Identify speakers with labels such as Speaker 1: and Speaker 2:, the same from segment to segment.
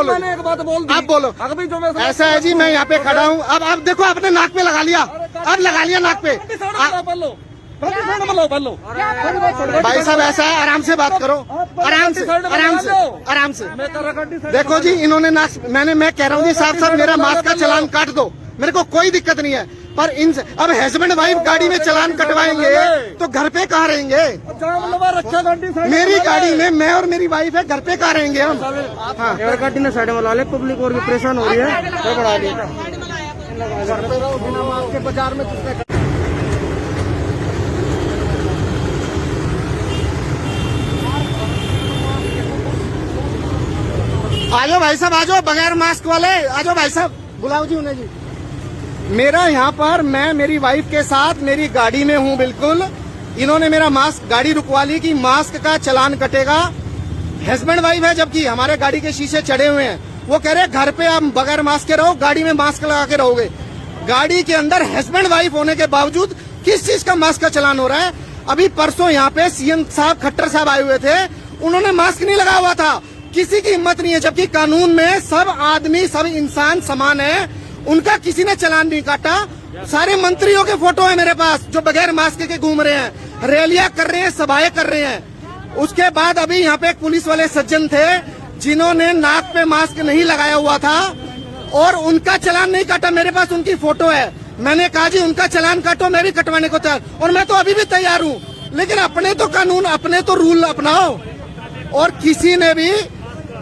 Speaker 1: मैंने एक बात बोल दी।
Speaker 2: आप बोलो।
Speaker 1: अभी जो मैं
Speaker 2: ऐसा है जी, मैं यहाँ पे खड़ा हूँ। अब देखो आपने नाक पे लगा लिया, अब लगा लिया नाक पे। भाई साहब ऐसा है, आराम से बात करो, आराम से आराम से आराम से। देखो जी इन्होंने नाक, मैं कह रहा हूँ जी साहब मेरा मास्क का चालान काट दो, मेरे को कोई दिक्कत नहीं है। पर इन अब हस्बैंड वाइफ गाड़ी में चालान कटवाएंगे तो घर पे कहाँ रहेंगे? मेरी गाड़ी में मैं और मेरी वाइफ है, घर पे कहाँ रहेंगे हम? हाँ
Speaker 3: गाड़ी ने साइड में ला ले, पब्लिक और भी परेशान हो रही है।
Speaker 1: बाजार में
Speaker 2: आ जाओ भाई साहब, आ जाओ बगैर मास्क वाले, आ जाओ भाई साहब, बुलाओ जी उन्हें जी। मेरा यहाँ पर मैं मेरी वाइफ के साथ मेरी गाड़ी में हूँ, बिल्कुल इन्होंने मेरा मास्क गाड़ी रुकवा ली कि मास्क का चालान कटेगा। हस्बैंड वाइफ है, जबकि हमारे गाड़ी के शीशे चढ़े हुए हैं। वो कह रहे घर पे आप बगैर मास्क के रहो, गाड़ी में मास्क लगा के रहोगे। गाड़ी के अंदर हस्बैंड वाइफ होने के बावजूद किस चीज का मास्क का चालान हो रहा है? अभी परसों यहाँ पे सीएम साहब खट्टर साहब आए हुए थे, उन्होंने मास्क नहीं लगा हुआ था। किसी की हिम्मत नहीं है, जबकि कानून में सब आदमी सब इंसान समान है, उनका किसी ने चालान नहीं काटा। सारे मंत्रियों के फोटो है मेरे पास जो बगैर मास्क के घूम रहे हैं, रैलियां कर रहे हैं, सभाएं कर रहे हैं। उसके बाद अभी यहाँ पे एक पुलिस वाले सज्जन थे जिन्होंने नाक पे मास्क नहीं लगाया हुआ था और उनका चालान नहीं काटा। मेरे पास उनकी फोटो है। मैंने कहा जी उनका चालान काटो, मैं भी कटवाने को तैयार, और मैं तो अभी भी तैयार हूँ, लेकिन अपने तो कानून अपने तो रूल अपनाओ। और किसी ने भी,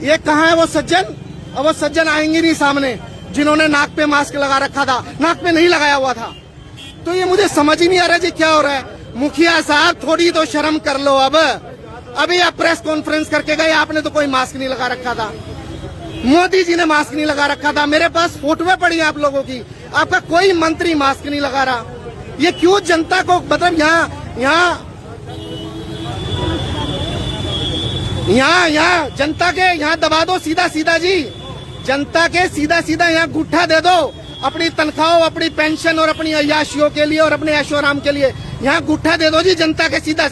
Speaker 2: ये कहाँ है वो सज्जन? अब वो सज्जन आएंगे नहीं सामने जिन्होंने नाक पे मास्क लगा रखा था, नाक पे नहीं लगाया हुआ था। तो ये मुझे समझ ही नहीं आ रहा जी क्या हो रहा है। मुखिया साहब थोड़ी तो शर्म कर लो। अब अभी आप प्रेस कॉन्फ्रेंस करके गए, आपने तो कोई मास्क नहीं लगा रखा था। मोदी जी ने मास्क नहीं लगा रखा था, मेरे पास फोटोएं पड़ी है आप लोगों की, आपका कोई मंत्री मास्क नहीं लगा रहा। ये क्यों जनता को, मतलब यहाँ जनता के यहाँ दबा दो सीधा सीधा जी, जनता के सीधा सीधा यहाँ गुट्ठा दे दो अपनी तनख्वाहों, अपनी पेंशन और अपनी अय्याशियों के लिए और अपने ऐशो आराम के लिए। यहाँ गुट्ठा दे दो जी जनता के, सीधा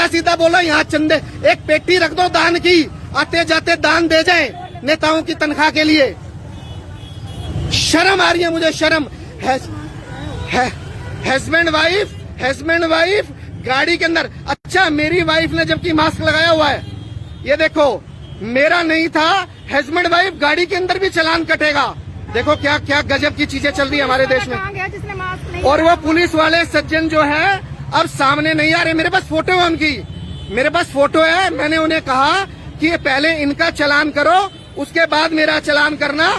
Speaker 2: सीधा बोलो। यहाँ चंदे एक पेटी रख दो दान की, आते जाते दान दे जाए नेताओं की तनख्वाह के लिए। शर्म आ रही है मुझे, शर्म। हस्बैंड वाइफ गाड़ी के अंदर। अच्छा मेरी वाइफ ने जबकि मास्क लगाया हुआ है, ये देखो मेरा नहीं था, हस्बैंड वाइफ गाड़ी के अंदर भी चालान कटेगा। देखो क्या क्या गजब की चीजें चल रही है हमारे देश में। और वो पुलिस वाले सज्जन जो है अब सामने नहीं आ रहे। मेरे पास फोटो है उनकी, मेरे पास फोटो है। मैंने उन्हें कहा कि ये पहले इनका चालान करो, उसके बाद मेरा चालान करना।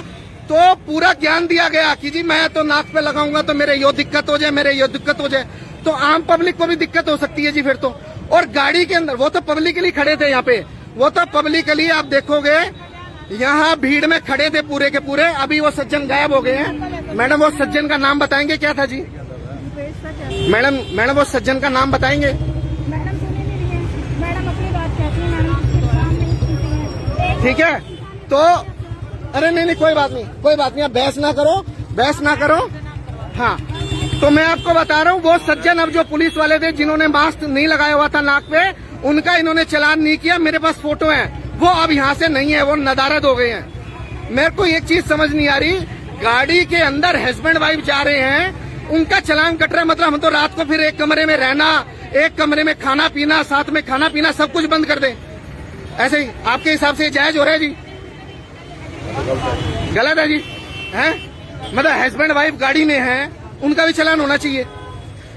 Speaker 2: तो पूरा ज्ञान दिया गया कि जी मैं तो नाक पे लगाऊंगा तो मेरे यो दिक्कत हो जाए, मेरे यो दिक्कत हो जाए, तो आम पब्लिक को भी दिक्कत हो सकती है जी फिर तो। और गाड़ी के अंदर वो तो पब्लिकली खड़े थे यहाँ पे, वो तो पब्लिकली आप देखोगे यहाँ भीड़ में खड़े थे पूरे के पूरे। अभी वो सज्जन गायब हो गए हैं। मैडम वो सज्जन का नाम बताएंगे क्या था जी? मैडम वो सज्जन का नाम बताएंगे? ठीक है तो अरे नहीं कोई बात नहीं, आप बहस ना करो। हाँ तो मैं आपको बता रहा हूँ, वो सज्जन अब जो पुलिस वाले थे जिन्होंने मास्क नहीं लगाया हुआ था नाक पे, उनका इन्होंने चालान नहीं किया। मेरे पास फोटो है, वो अब यहाँ से नहीं है, वो नदारद हो गए हैं। मेरे को एक चीज समझ नहीं आ रही, गाड़ी के अंदर हस्बैंड वाइफ जा रहे हैं, उनका चालान कट रहा है, मतलब हम तो रात को फिर एक कमरे में रहना, एक कमरे में खाना पीना, साथ में खाना पीना सब कुछ बंद कर दें? ऐसे ही आपके हिसाब से जायज हो रहा है जी? गलत है जी, है? मतलब हस्बैंड वाइफ गाड़ी में है, उनका भी चालान होना चाहिए।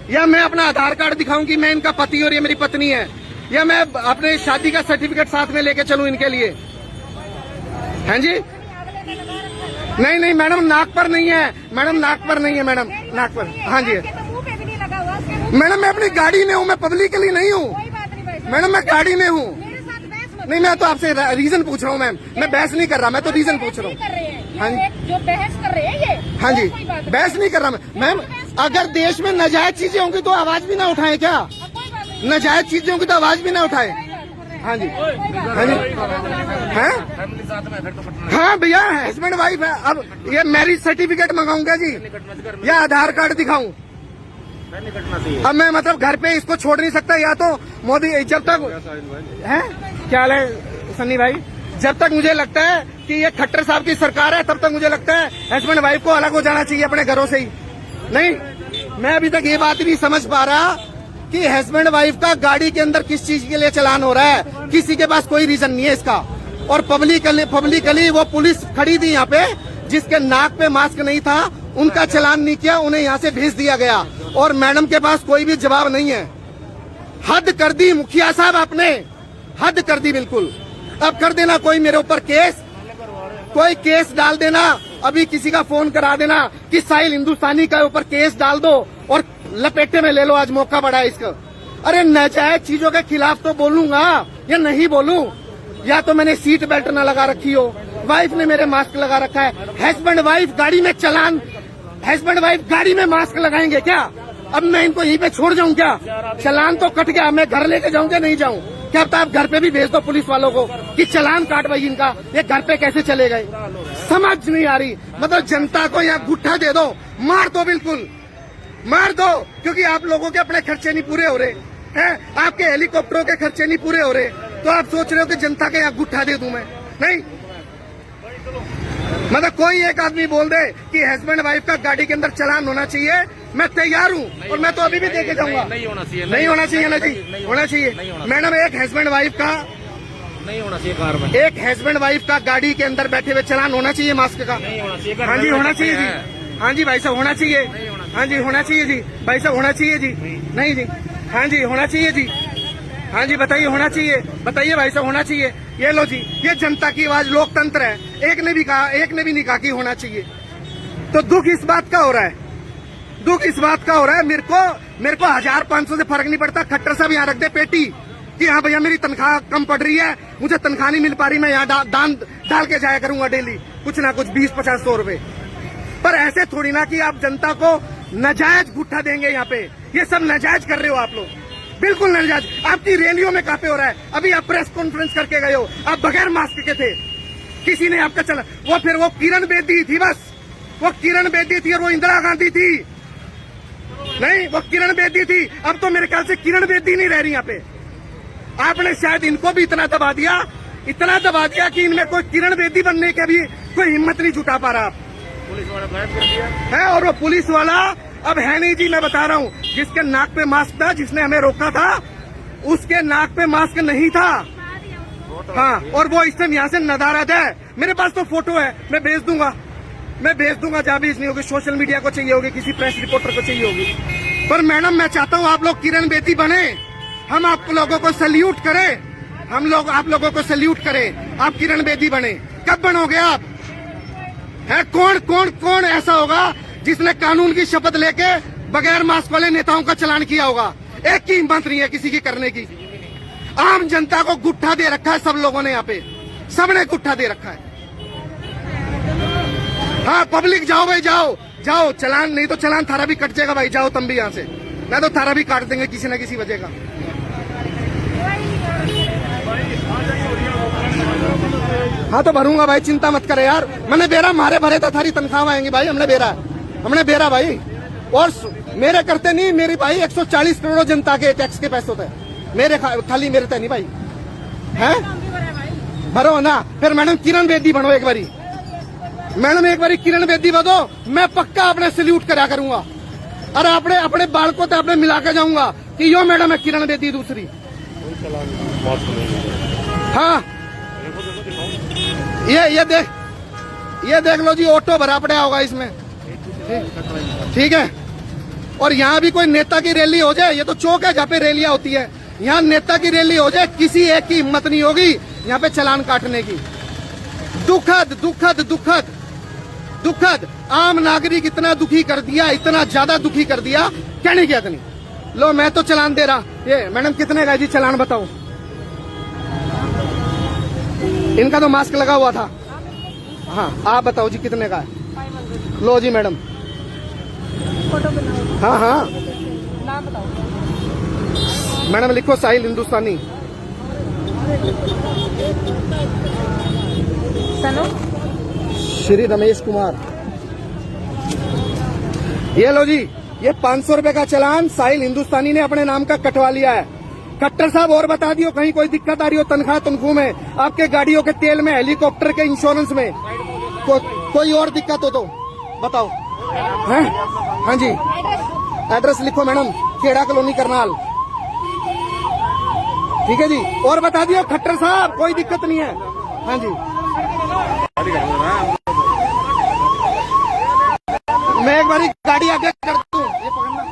Speaker 2: या मैं अपना आधार कार्ड दिखाऊं कि मैं इनका पति और ये मेरी पत्नी है, या मैं अपने शादी का सर्टिफिकेट साथ में लेके चलूं इनके लिए? हैं जी? नहीं मैडम नाक पर नहीं है, मैडम नाक पर। हाँ जी मैडम मैं अपनी गाड़ी में हूँ, मैं पब्लिकली नहीं हूँ मैडम, मैं गाड़ी में हूँ। नहीं मैं तो आपसे रीजन पूछ रहा हूँ मैम, मैं बहस नहीं कर रहा, मैं तो रीजन पूछ रहा हूँ। हाँ जी
Speaker 4: जो बहस कर रहे हैं ये,
Speaker 2: हाँ जी बहस नहीं कर रहा मैम। अगर देश में नाजायज चीजें होंगी तो आवाज भी ना उठाए क्या? नाजायज चीजें होंगी तो आवाज भी ना उठाए। हाँ जी हाँ भैया हस्बैंड वाइफ है। अब ये मैरिज सर्टिफिकेट मंगाऊंगा जी या आधार कार्ड दिखाऊं? अब मैं मतलब घर पे इसको छोड़ नहीं सकता, या तो मोदी जब तक है क्या हाल है सन्नी भाई, जब तक मुझे लगता है कि ये खट्टर साहब की सरकार है, तब तक मुझे लगता है हस्बैंड वाइफ को अलग हो जाना चाहिए अपने घरों से ही। नहीं, मैं अभी तक ये बात नहीं समझ पा रहा कि हस्बैंड वाइफ का गाड़ी के अंदर किस चीज के लिए चालान हो रहा है। किसी के पास कोई रीजन नहीं है इसका। और पब्लिकली वो पुलिस खड़ी थी यहाँ पे, जिसके नाक पे मास्क नहीं था, उनका चालान नहीं किया, उन्हें यहाँ से भेज दिया गया। और मैडम के पास कोई भी जवाब नहीं है। हद कर दी मुखिया साहब आपने, हद कर दी बिल्कुल। अब कर देना कोई मेरे ऊपर केस, कोई केस डाल देना, अभी किसी का फोन करा देना कि साहिल हिंदुस्तानी का ऊपर केस डाल दो और लपेटे में ले लो, आज मौका बड़ा है इसका। अरे नाजायज चीजों के खिलाफ तो बोलूंगा या नहीं बोलूं? या तो मैंने सीट बेल्ट न लगा रखी हो, वाइफ ने मेरे मास्क लगा रखा है। हस्बैंड वाइफ गाड़ी में चालान, हस्बैंड वाइफ गाड़ी में मास्क लगाएंगे क्या? अब मैं इनको यहीं पे छोड़ जाऊं क्या? चालान तो कट गया, मैं घर लेके जाऊं क्या नहीं जाऊं? क्या पता आप घर पे भी भेज दो पुलिस वालों को कि चालान काट भाई इनका, ये घर पे कैसे चले गए? समझ नहीं आ रही। मतलब जनता को यहाँ गुट्ठा दे दो, मार दो, बिल्कुल मार दो, क्योंकि आप लोगों के अपने खर्चे नहीं पूरे हो रहे हैं, आपके हेलीकॉप्टरों के खर्चे नहीं पूरे हो रहे, तो आप सोच रहे हो कि जनता के यहाँ गुट्ठा दे दूं मैं? नहीं, मतलब कोई एक आदमी बोल दे कि हस्बैंड वाइफ का गाड़ी के अंदर चालान होना चाहिए, मैं तैयार हूँ और मैं तो अभी भी देके जाऊंगा।
Speaker 3: नहीं होना चाहिए,
Speaker 2: नहीं होना चाहिए ना जी, होना चाहिए मैडम। एक हस्बैंड वाइफ का
Speaker 3: नहीं होना चाहिए कार में,
Speaker 2: एक हस्बैंड वाइफ का गाड़ी के अंदर बैठे हुए चालान होना चाहिए मास्क का।
Speaker 3: नहीं होना चाहिए।
Speaker 2: हाँ जी होना चाहिए जी, हाँ जी भाई साहब होना चाहिए, हाँ जी होना चाहिए जी भाई साहब, होना चाहिए जी। नहीं जी, हाँ जी होना चाहिए जी, हाँ जी बताइए होना चाहिए, बताइए भाई साहब होना चाहिए। ये लो जी, ये जनता की आवाज, लोकतंत्र है। एक ने भी कहा, एक ने भी नहीं कहा कि होना चाहिए। तो दुख इस बात का हो रहा है, दुख इस बात का हो रहा है, मेरे को 1500 से फर्क नहीं पड़ता। खट्टर साहब यहाँ रख दे पेटी कि हाँ भैया मेरी तनख्वाह कम पड़ रही है, मुझे तनख्वाह नहीं मिल पा रही, मैं यहाँ दान डाल के जाया करूंगा डेली कुछ ना कुछ 20-50-100 रुपए। पर ऐसे थोड़ी ना कि आप जनता को नाजायज गुट्ठा देंगे यहाँ पे। ये सब नाजायज कर रहे हो आप लोग, बिल्कुल नाजायज। आपकी रैलियों में कहाँ पे हो रहा है? अभी आप प्रेस कॉन्फ्रेंस करके गए हो, आप बगैर मास्क के थे, किसी ने आपका चला वो, फिर वो किरण बेदी थी, बस वो किरण बेदी थी और वो इंदिरा गांधी थी। नहीं, वो किरण बेदी थी, अब तो मेरे ख्याल से किरण बेदी नहीं रह रही यहाँ पे। आपने शायद इनको भी इतना दबा दिया कि इनमें कोई किरण बेदी बनने की भी कोई हिम्मत नहीं जुटा पा रहा आप।
Speaker 3: पुलिस वाला गायब कर दिया
Speaker 2: है, और वो पुलिस वाला अब है नहीं जी। मैं बता रहा हूँ, जिसके नाक पे मास्क था, जिसने हमें रोका था, उसके नाक पे मास्क नहीं था। हाँ, और वो इस टाइम यहाँ से नदारद है। मेरे पास तो फोटो है, मैं भेज दूंगा जहाँ भी नहीं होगी, सोशल मीडिया को चाहिए होगी, किसी प्रेस रिपोर्टर को चाहिए होगी। पर मैडम मैं चाहता हूँ आप लोग किरण बेदी बने, हम आप लोगों को सल्यूट करें, हम लोग आप लोगों को सल्यूट करें, आप किरण बेदी बने। कब बनोगे आप? है कौन ऐसा होगा जिसने कानून की शपथ लेके बगैर मास्क वाले नेताओं का चालान किया होगा? एक की हिम्मत नहीं है किसी की करने की। आम जनता को गुट्ठा दे रखा है सब लोगों ने, यहाँ पे सबने गुट्ठा दे रखा है। हाँ पब्लिक जाओ भाई, जाओ चालान, नहीं तो चालान थारा भी कट जाएगा भाई, जाओ तुम भी यहाँ से, नहीं तो थारा भी काट देंगे किसी न किसी वजह का। हाँ तो भरूंगा भाई, चिंता मत करे यार, मैंने बेरा मारे भरे था, थारी तनख्वाह आएंगी भाई, हमने बेरा भाई। और मेरे करते नहीं, मेरी भाई 140 करोड़ जनता के टैक्स के पैसे होते हैं, मेरे खाली मेरे तो नहीं भाई, हैं भरो ना। फिर मैडम किरण बेदी बनो एक बारी, मैडम एक बारी किरण बेदी बनो, मैं पक्का अपने सल्यूट करा करूंगा और अपने बालकों तो अपने मिला के जाऊंगा कि यो मैडम है किरण बेदी दूसरी। हाँ ये देख लो जी, ऑटो भरा पड़ा होगा इसमें, ठीक है। और यहाँ भी कोई नेता की रैली हो जाए, ये तो चौक है जहाँ पे रैलियां होती है, यहाँ नेता की रैली हो जाए, किसी एक की हिम्मत नहीं होगी यहाँ पे चालान काटने की। दुखद दुखद दुखद दुखद। आम नागरिक इतना दुखी कर दिया, इतना ज्यादा दुखी कर दिया, कहने की हद नहीं। लो मैं तो चालान दे रहा। ये मैडम कितने का जी चालान बताओ? इनका तो मास्क लगा हुआ था। हाँ आप बताओ जी कितने का है? लो जी मैडम,
Speaker 4: फोटो बनाओ।
Speaker 2: हाँ
Speaker 4: नाम बताओ
Speaker 2: मैडम, लिखो साहिल हिंदुस्तानी।
Speaker 4: सनो
Speaker 2: श्री रमेश कुमार। ये लो जी, ये 500 रुपए का चालान साहिल हिंदुस्तानी ने अपने नाम का कटवा लिया है। खट्टर साहब और बता दियो कहीं कोई दिक्कत आ रही हो तनख्वाह तनख्वाह में, आपके गाड़ियों के तेल में, हेलीकॉप्टर के इंश्योरेंस में, कोई और दिक्कत हो तो बताओ। हैं? हाँ जी, एड्रेस लिखो मैडम, खेड़ा कॉलोनी करनाल। ठीक है जी, और बता दियो खट्टर साहब कोई दिक्कत नहीं है। हाँ जी, मैं एक बारी गाड़ी आगे कर दूं, ये पकड़ना।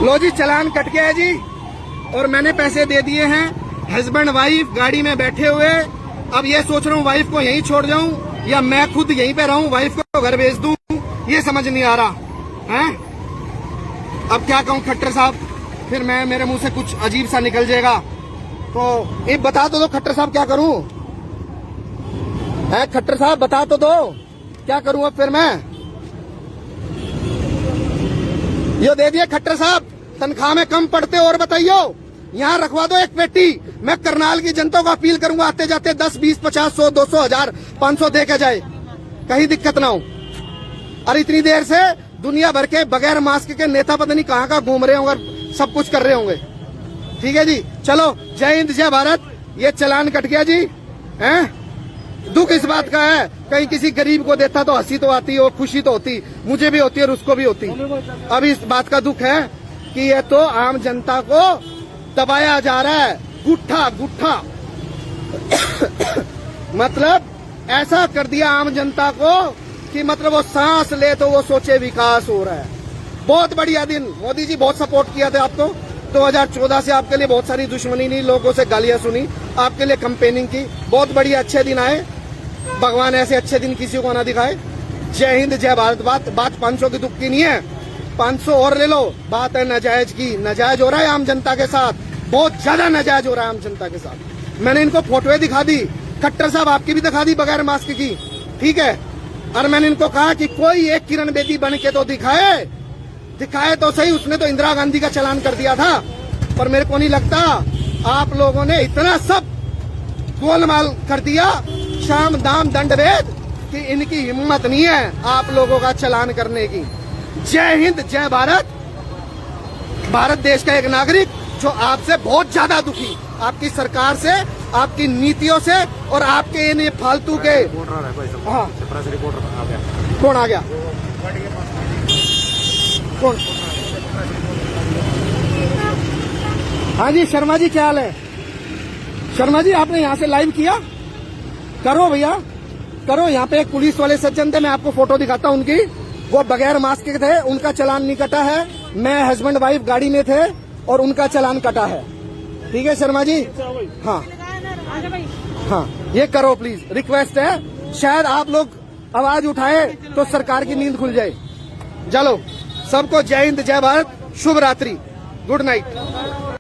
Speaker 2: लो जी, चालान कट गया है जी, और मैंने पैसे दे दिए हैं। हस्बैंड वाइफ गाड़ी में बैठे हुए, अब ये सोच रहा हूँ वाइफ को यहीं छोड़ जाऊं या मैं खुद यहीं पे रहूं, वाइफ को घर भेज दूं, ये समझ नहीं आ रहा है। अब क्या कहूँ खट्टर साहब, फिर मैं मेरे मुंह से कुछ अजीब सा निकल जाएगा, तो ये बता तो दो खट्टर साहब क्या करूं है। खट्टर साहब बता तो दो क्या करूं अब फिर मैं। यो दे दिए खट्टर साहब, तनख्वाह में कम पड़ते और बताइयो, यहाँ रखवा दो एक पेटी। मैं करनाल की जनता को अपील करूंगा, आते जाते 10, 20, 50, 100, 200, 1000, 500 दे के जाए, कहीं दिक्कत ना हो। और इतनी देर से दुनिया भर के बगैर मास्क के नेता पता नहीं कहाँ घूम रहे होंगे, सब कुछ कर रहे होंगे। ठीक है जी, चलो, जय हिंद जय भारत। ये चालान कट गया जी। हैं? दुख इस बात का है, कहीं किसी गरीब को देता तो हंसी तो आती और खुशी तो होती, मुझे भी होती और उसको भी होती। अब इस बात का दुख है कि ये तो आम जनता को दबाया जा रहा है, गुट्ठा गुट्ठा मतलब ऐसा कर दिया आम जनता को कि मतलब वो सांस ले तो वो सोचे विकास हो रहा है। बहुत बढ़िया दिन, मोदी जी बहुत सपोर्ट किया था आपको। 2014 से आपके लिए बहुत सारी दुश्मनी नहीं, लोगों से गालियां सुनी, आपके लिए कैंपेनिंग की, बहुत बढ़िया अच्छे दिन आए। भगवान ऐसे अच्छे दिन किसी को ना दिखाए। जय हिंद जय भारत। बात 500 की दुख की नहीं है, 500 और ले लो। बात है नाजायज की, नाजायज हो रहा है आम जनता के साथ, बहुत ज्यादा नाजायज हो रहा है आम जनता के साथ। मैंने इनको फोटोएं दिखा दी, खट्टर साहब आपकी भी दिखा दी बगैर मास्क की, ठीक है। और मैंने इनको कहा कि कोई एक किरण बेदी बन के तो दिखाए तो सही। उसने तो इंदिरा गांधी का चालान कर दिया था, पर मेरे को नहीं लगता आप लोगों ने इतना सब गोलमाल कर दिया, शाम दाम दंड भेद, कि इनकी हिम्मत नहीं है आप लोगों का चालान करने की। जय हिंद जय भारत। भारत देश का एक नागरिक जो आपसे बहुत ज्यादा दुखी, आपकी सरकार से, आपकी नीतियों से और आपके इन फालतू के। हाँ, कौन आ गया? कौन? हाँ जी, शर्मा जी क्या हाल है? शर्मा जी आपने यहाँ से लाइव किया, करो भैया करो। यहाँ पे एक पुलिस वाले सज्जन थे, मैं आपको फोटो दिखाता हूँ उनकी, वो बगैर मास्क के थे, उनका चालान नहीं कटा है। मैं हस्बैंड वाइफ गाड़ी में थे और उनका चालान कटा है। ठीक है शर्मा जी? हाँ हाँ, ये करो प्लीज, रिक्वेस्ट है। शायद आप लोग आवाज उठाए तो सरकार की नींद खुल जाए। चलो, सबको जय हिंद जय भारत, शुभ रात्रि, गुड नाइट।